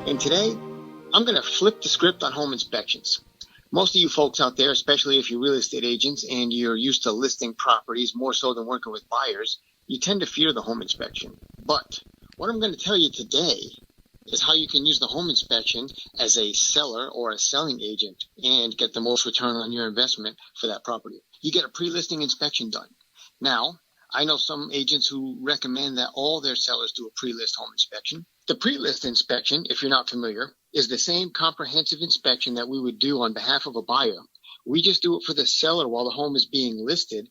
And today, I'm going to flip the script on home inspections. Most of you folks out there, especially if you're real estate agents and you're used to listing properties more so than working with buyers, you tend to fear the home inspection. But what I'm going to tell you today is how you can use the home inspection as a seller or a selling agent and get the most return on your investment for that property. You get a pre-listing inspection done. Now, I know some agents who recommend that all their sellers do a pre-list home inspection. The pre-list inspection, if you're not familiar, is the same comprehensive inspection that we would do on behalf of a buyer. We just do it for the seller while the home is being listed,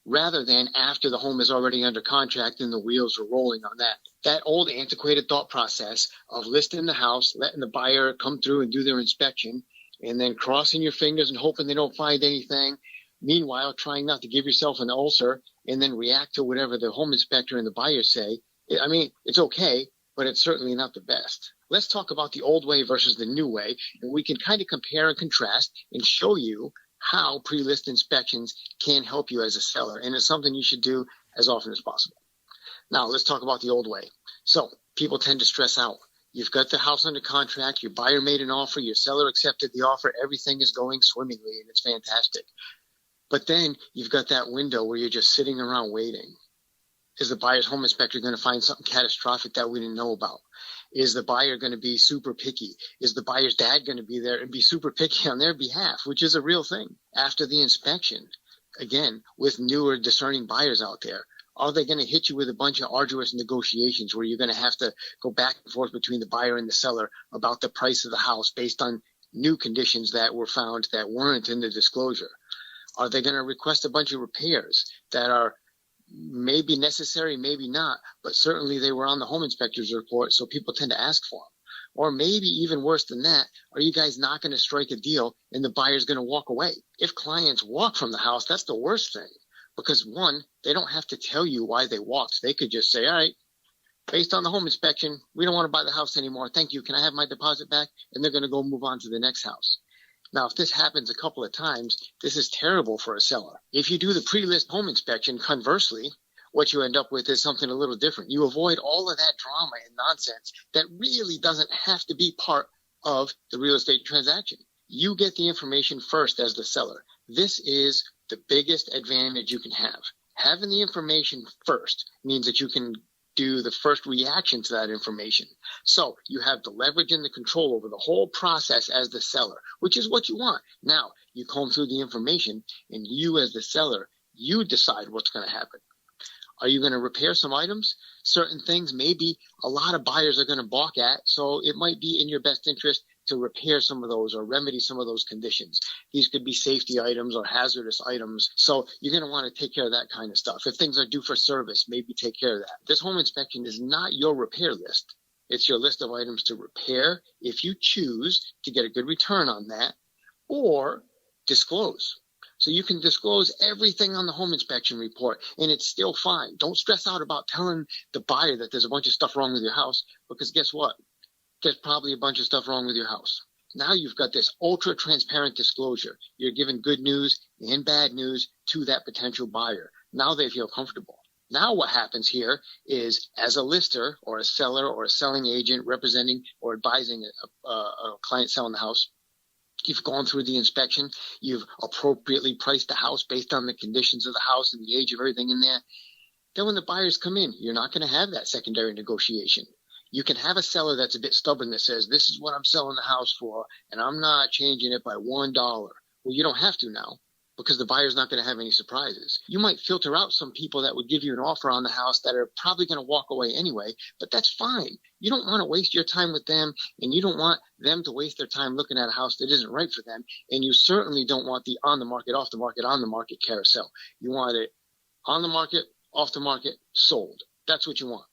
rather than after the home is already under contract and the wheels are rolling on that. That old antiquated thought process of listing the house, letting the buyer come through and do their inspection, and then crossing your fingers and hoping they don't find anything, meanwhile trying not to give yourself an ulcer and then react to whatever the home inspector and the buyer say. I mean, it's okay, but it's certainly not the best. Let's talk about the old way versus the new way, and we can kind of compare and contrast and show you how pre-list inspections can help you as a seller, and it's something you should do as often as possible. Now, let's talk about the old way. So, people tend to stress out. You've got the house under contract, your buyer made an offer, your seller accepted the offer, everything is going swimmingly, and it's fantastic. But then you've got that window where you're just sitting around waiting. Is the buyer's home inspector going to find something catastrophic that we didn't know about? Is the buyer going to be super picky? Is the buyer's dad going to be there and be super picky on their behalf, which is a real thing? After the inspection, again, with newer discerning buyers out there, are they going to hit you with a bunch of arduous negotiations where you're going to have to go back and forth between the buyer and the seller about the price of the house based on new conditions that were found that weren't in the disclosure? Are they going to request a bunch of repairs that are maybe necessary, maybe not, but certainly they were on the home inspector's report, so people tend to ask for them? Or maybe even worse than that, are you guys not going to strike a deal and the buyer's going to walk away? If clients walk from the house, that's the worst thing, because one, they don't have to tell you why they walked. They could just say, all right, based on the home inspection, we don't want to buy the house anymore. Thank you. Can I have my deposit back? And they're going to go move on to the next house. Now, if this happens a couple of times, this is terrible for a seller. If you do the pre-list home inspection, conversely, what you end up with is something a little different. You avoid all of that drama and nonsense that really doesn't have to be part of the real estate transaction. You get the information first as the seller. This is the biggest advantage you can have. Having the information first means that you can do the first reaction to that information. So you have the leverage and the control over the whole process as the seller, which is what you want. Now, you comb through the information, and you as the seller, you decide what's going to happen. Are you going to repair some items? Certain things maybe a lot of buyers are going to balk at, so it might be in your best interest to repair some of those or remedy some of those conditions. These could be safety items or hazardous items. So you're going to want to take care of that kind of stuff. If things are due for service, maybe take care of that. This home inspection is not your repair list. It's your list of items to repair if you choose to get a good return on that, or disclose. So you can disclose everything on the home inspection report, and it's still fine. Don't stress out about telling the buyer that there's a bunch of stuff wrong with your house, because guess what? There's probably a bunch of stuff wrong with your house. Now you've got this ultra transparent disclosure. You're giving good news and bad news to that potential buyer. Now they feel comfortable. Now what happens here is, as a lister or a seller or a selling agent representing or advising a client selling the house, you've gone through the inspection. You've appropriately priced the house based on the conditions of the house and the age of everything in there. Then when the buyers come in, you're not going to have that secondary negotiation. You can have a seller that's a bit stubborn that says, this is what I'm selling the house for, and I'm not changing it by $1. Well, you don't have to now, because the buyer's not going to have any surprises. You might filter out some people that would give you an offer on the house that are probably going to walk away anyway, but that's fine. You don't want to waste your time with them, and you don't want them to waste their time looking at a house that isn't right for them, and you certainly don't want the on the market, off the market, on the market carousel. You want it on the market, off the market, sold. That's what you want.